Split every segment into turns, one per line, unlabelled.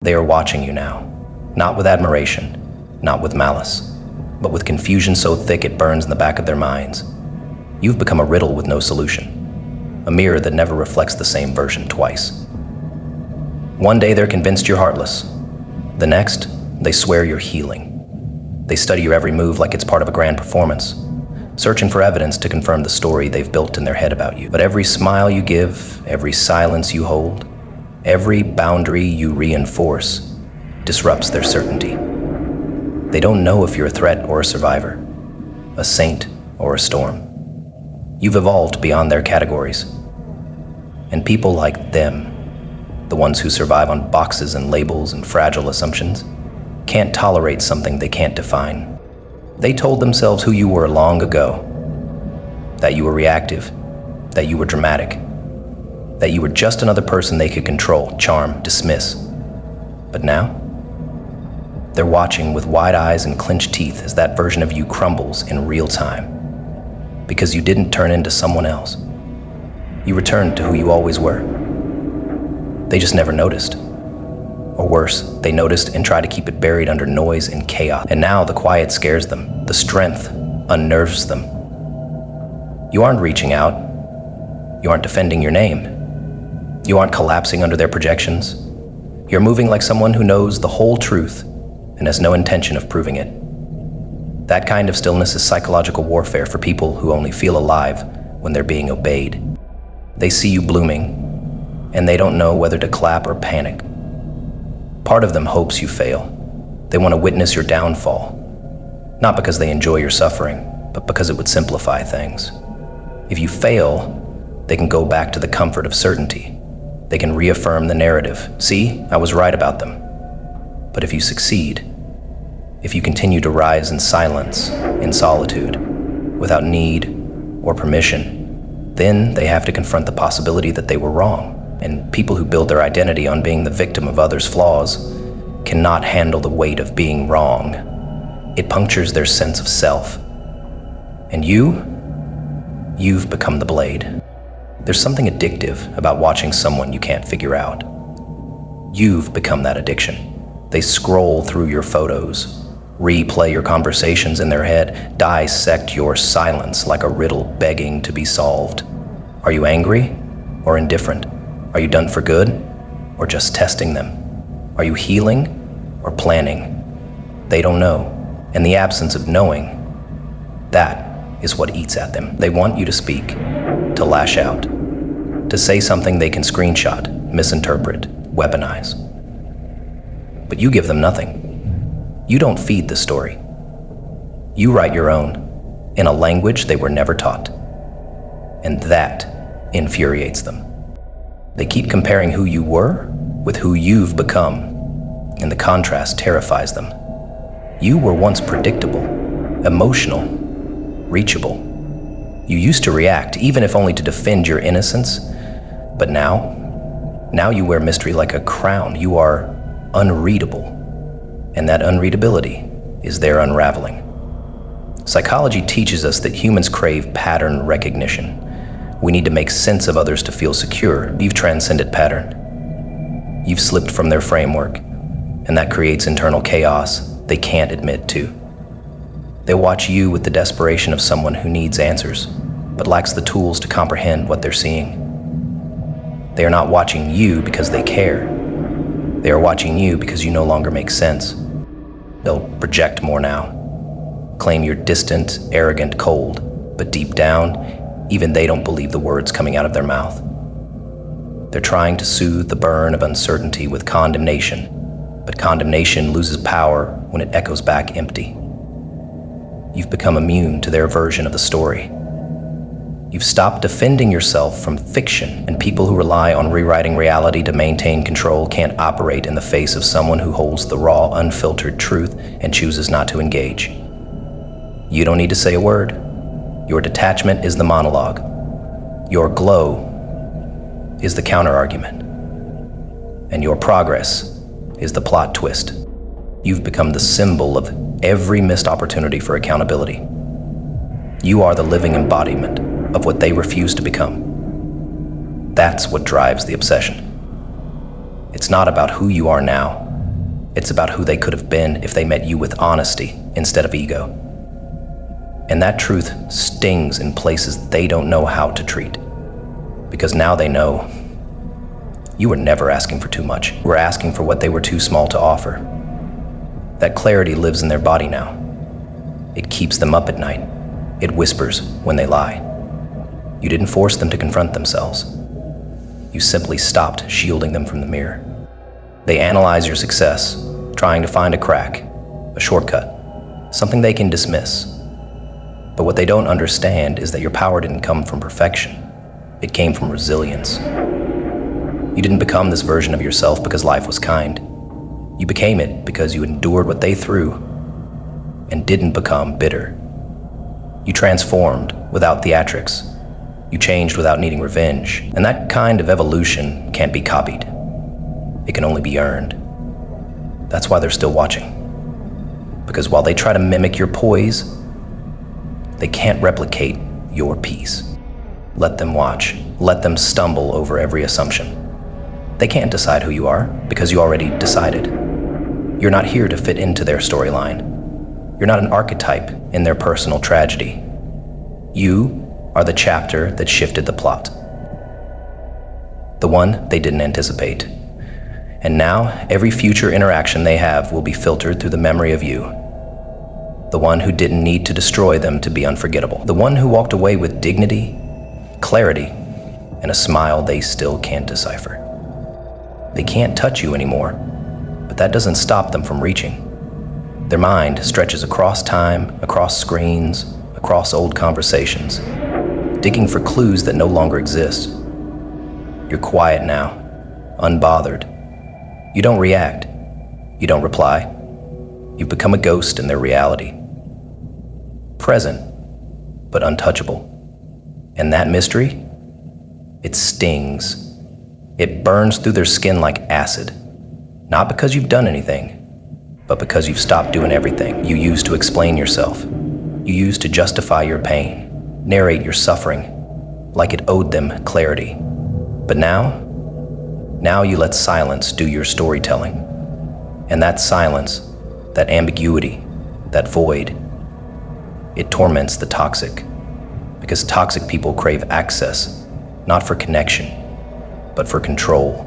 They are watching you now, not with admiration, not with malice, but with confusion so thick it burns in the back of their minds. You've become a riddle with no solution, a mirror that never reflects the same version twice. One day they're convinced you're heartless. The next, they swear you're healing. They study your every move like it's part of a grand performance, searching for evidence to confirm the story they've built in their head about you. But every smile you give, every silence you hold, every boundary you reinforce disrupts their certainty. They don't know if you're a threat or a survivor, a saint or a storm. You've evolved beyond their categories. And people like them, the ones who survive on boxes and labels and fragile assumptions, can't tolerate something they can't define. They told themselves who you were long ago, that you were reactive, that you were dramatic, that you were just another person they could control, charm, dismiss. But now, they're watching with wide eyes and clenched teeth as that version of you crumbles in real time. Because you didn't turn into someone else. You returned to who you always were. They just never noticed. Or worse, they noticed and tried to keep it buried under noise and chaos. And now the quiet scares them. The strength unnerves them. You aren't reaching out. You aren't defending your name. You aren't collapsing under their projections. You're moving like someone who knows the whole truth and has no intention of proving it. That kind of stillness is psychological warfare for people who only feel alive when they're being obeyed. They see you blooming, and they don't know whether to clap or panic. Part of them hopes you fail. They want to witness your downfall, not because they enjoy your suffering, but because it would simplify things. If you fail, they can go back to the comfort of certainty. They can reaffirm the narrative. See, I was right about them. But if you succeed, if you continue to rise in silence, in solitude, without need or permission, then they have to confront the possibility that they were wrong. And people who build their identity on being the victim of others' flaws cannot handle the weight of being wrong. It punctures their sense of self. And you've become the blade. There's something addictive about watching someone you can't figure out. You've become that addiction. They scroll through your photos, replay your conversations in their head, dissect your silence like a riddle begging to be solved. Are you angry or indifferent? Are you done for good or just testing them? Are you healing or planning? They don't know. And the absence of knowing, that is what eats at them. They want you to speak, to lash out, to say something they can screenshot, misinterpret, weaponize. But you give them nothing. You don't feed the story. You write your own, in a language they were never taught. And that infuriates them. They keep comparing who you were with who you've become, and the contrast terrifies them. You were once predictable, emotional, reachable. You used to react, even if only to defend your innocence. But now you wear mystery like a crown. You are unreadable, and that unreadability is their unraveling. Psychology teaches us that humans crave pattern recognition. We need to make sense of others to feel secure. You've transcended pattern. You've slipped from their framework, and that creates internal chaos they can't admit to. They watch you with the desperation of someone who needs answers, but lacks the tools to comprehend what they're seeing. They are not watching you because they care. They are watching you because you no longer make sense. They'll project more now, claim you're distant, arrogant, cold, but deep down, even they don't believe the words coming out of their mouth. They're trying to soothe the burn of uncertainty with condemnation, but condemnation loses power when it echoes back empty. You've become immune to their version of the story. You've stopped defending yourself from fiction, and people who rely on rewriting reality to maintain control can't operate in the face of someone who holds the raw, unfiltered truth and chooses not to engage. You don't need to say a word. Your detachment is the monologue. Your glow is the counter-argument. And your progress is the plot twist. You've become the symbol of every missed opportunity for accountability. You are the living embodiment of what they refuse to become. That's what drives the obsession. It's not about who you are now. It's about who they could have been if they met you with honesty instead of ego. And that truth stings in places they don't know how to treat. Because now they know you were never asking for too much. We're asking for what they were too small to offer. That clarity lives in their body now. It keeps them up at night. It whispers when they lie. You didn't force them to confront themselves. You simply stopped shielding them from the mirror. They analyze your success, trying to find a crack, a shortcut, something they can dismiss. But what they don't understand is that your power didn't come from perfection. It came from resilience. You didn't become this version of yourself because life was kind. You became it because you endured what they threw and didn't become bitter. You transformed without theatrics. You changed without needing revenge. And that kind of evolution can't be copied. It can only be earned. That's why they're still watching. Because while they try to mimic your poise, they can't replicate your peace. Let them watch. Let them stumble over every assumption. They can't decide who you are because you already decided. You're not here to fit into their storyline. You're not an archetype in their personal tragedy. You are the chapter that shifted the plot. The one they didn't anticipate. And now, every future interaction they have will be filtered through the memory of you. The one who didn't need to destroy them to be unforgettable. The one who walked away with dignity, clarity, and a smile they still can't decipher. They can't touch you anymore, but that doesn't stop them from reaching. Their mind stretches across time, across screens, across old conversations, digging for clues that no longer exist. You're quiet now, unbothered. You don't react. You don't reply. You've become a ghost in their reality. Present, but untouchable. And that mystery? It stings. It burns through their skin like acid. Not because you've done anything, but because you've stopped doing everything you used to explain yourself. You used to justify your pain, narrate your suffering, like it owed them clarity. But now you let silence do your storytelling. And that silence, that ambiguity, that void, it torments the toxic. Because toxic people crave access, not for connection, but for control.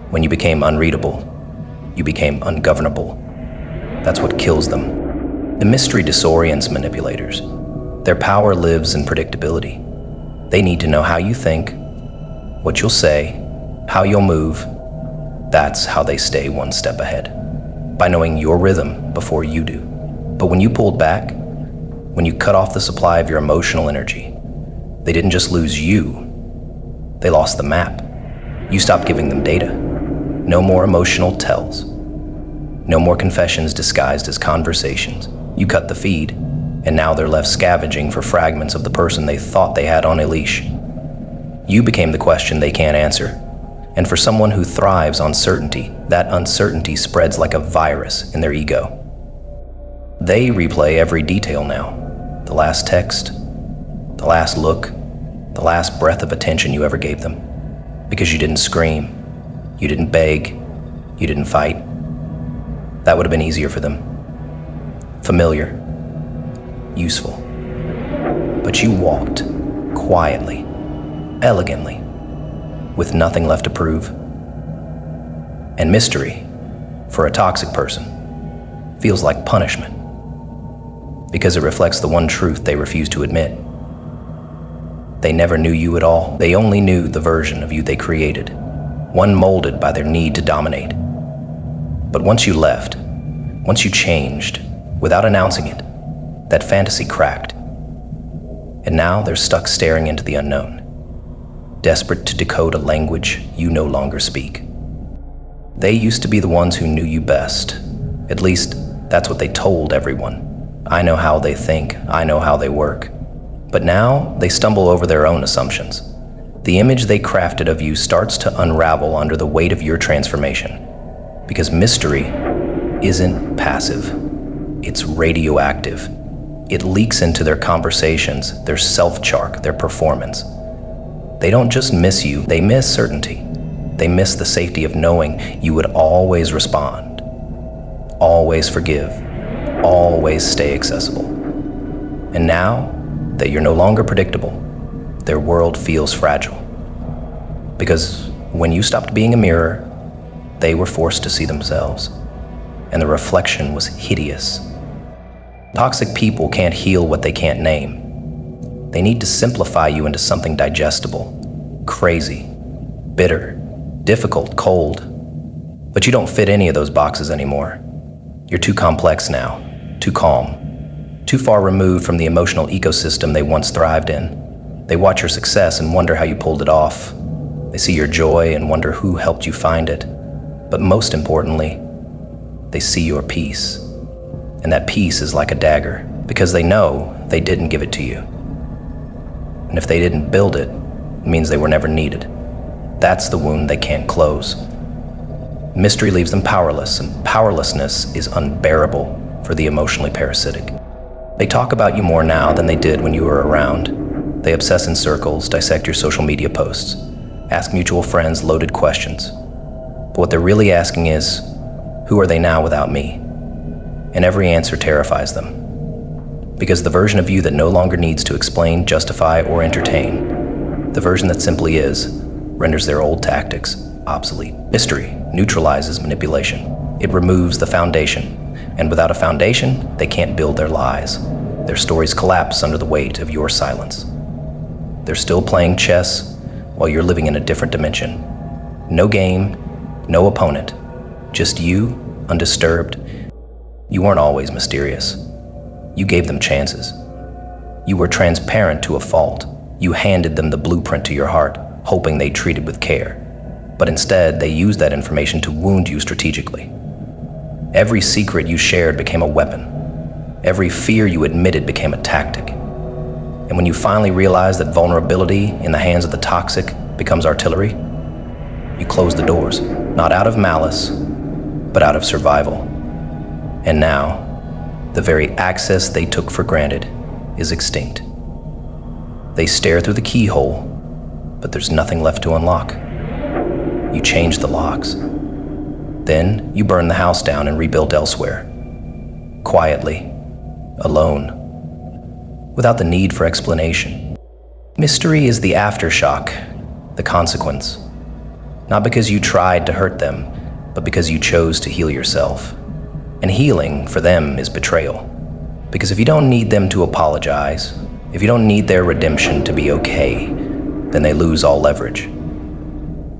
When you became unreadable, you became ungovernable. That's what kills them. The mystery disorients manipulators. Their power lives in predictability. They need to know how you think, what you'll say, how you'll move. That's how they stay one step ahead. By knowing your rhythm before you do. But when you pulled back, when you cut off the supply of your emotional energy, they didn't just lose you, they lost the map. You stopped giving them data. No more emotional tells. No more confessions disguised as conversations. You cut the feed, and now they're left scavenging for fragments of the person they thought they had on a leash. You became the question they can't answer. And for someone who thrives on certainty, that uncertainty spreads like a virus in their ego. They replay every detail now. The last text, the last look, the last breath of attention you ever gave them. Because you didn't scream, you didn't beg, you didn't fight. That would have been easier for them. Familiar, useful. But you walked quietly, elegantly, with nothing left to prove. And mystery, for a toxic person, feels like punishment. Because it reflects the one truth they refuse to admit. They never knew you at all. They only knew the version of you they created, one molded by their need to dominate. But once you left, once you changed, without announcing it, that fantasy cracked. And now they're stuck staring into the unknown, desperate to decode a language you no longer speak. They used to be the ones who knew you best. At least, that's what they told everyone. I know how they think, I know how they work. But now, they stumble over their own assumptions. The image they crafted of you starts to unravel under the weight of your transformation. Because mystery isn't passive, it's radioactive. It leaks into their conversations, their self-chark, their performance. They don't just miss you, they miss certainty. They miss the safety of knowing you would always respond. always forgive, always stay accessible. And now that you're no longer predictable, their world feels fragile. Because when you stopped being a mirror, they were forced to see themselves, and the reflection was hideous. Toxic people can't heal what they can't name. They need to simplify you into something digestible, crazy, bitter, difficult, cold. But you don't fit any of those boxes anymore. You're too complex now, too calm, too far removed from the emotional ecosystem they once thrived in. They watch your success and wonder how you pulled it off. They see your joy and wonder who helped you find it. But most importantly, they see your peace. And that peace is like a dagger, because they know they didn't give it to you. And if they didn't build it, it means they were never needed. That's the wound they can't close. Mystery leaves them powerless, and powerlessness is unbearable for the emotionally parasitic. They talk about you more now than they did when you were around. They obsess in circles, dissect your social media posts, ask mutual friends loaded questions. But what they're really asking is, who are they now without me? And every answer terrifies them. Because the version of you that no longer needs to explain, justify, or entertain, the version that simply is, renders their old tactics obsolete. Mystery neutralizes manipulation. It removes the foundation. And without a foundation, they can't build their lies. Their stories collapse under the weight of your silence. They're still playing chess while you're living in a different dimension. No game, no opponent, just you, undisturbed. You weren't always mysterious. You gave them chances. You were transparent to a fault. You handed them the blueprint to your heart, hoping they treated with care. But instead, they used that information to wound you strategically. Every secret you shared became a weapon. Every fear you admitted became a tactic. And when you finally realized that vulnerability in the hands of the toxic becomes artillery, you close the doors, not out of malice, but out of survival. And now, the very access they took for granted is extinct. They stare through the keyhole, but there's nothing left to unlock. You change the locks. Then you burn the house down and rebuild elsewhere. Quietly, alone, without the need for explanation. Mystery is the aftershock, the consequence. Not because you tried to hurt them, but because you chose to heal yourself. And healing, for them, is betrayal. Because if you don't need them to apologize, if you don't need their redemption to be okay, then they lose all leverage.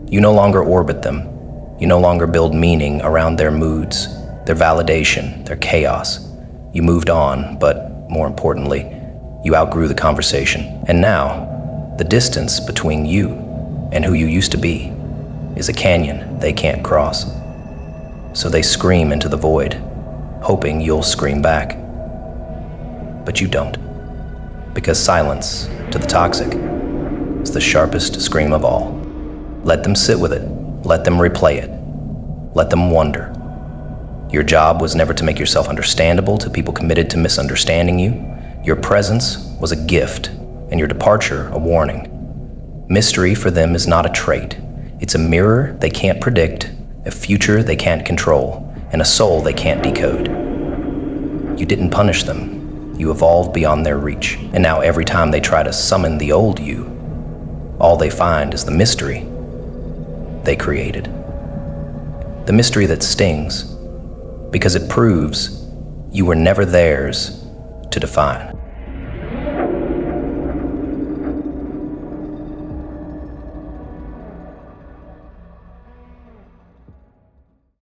You no longer orbit them. You no longer build meaning around their moods, their validation, their chaos. You moved on, but more importantly, you outgrew the conversation. And now, the distance between you and who you used to be is a canyon they can't cross. So they scream into the void, hoping you'll scream back. But you don't. Because silence, to the toxic, is the sharpest scream of all. Let them sit with it. Let them replay it. Let them wonder. Your job was never to make yourself understandable to people committed to misunderstanding you. Your presence was a gift, and your departure a warning. Mystery for them is not a trait. It's a mirror they can't predict, a future they can't control, and a soul they can't decode. You didn't punish them. You evolved beyond their reach. And now every time they try to summon the old you, all they find is the mystery they created. The mystery that stings, because it proves you were never theirs to define.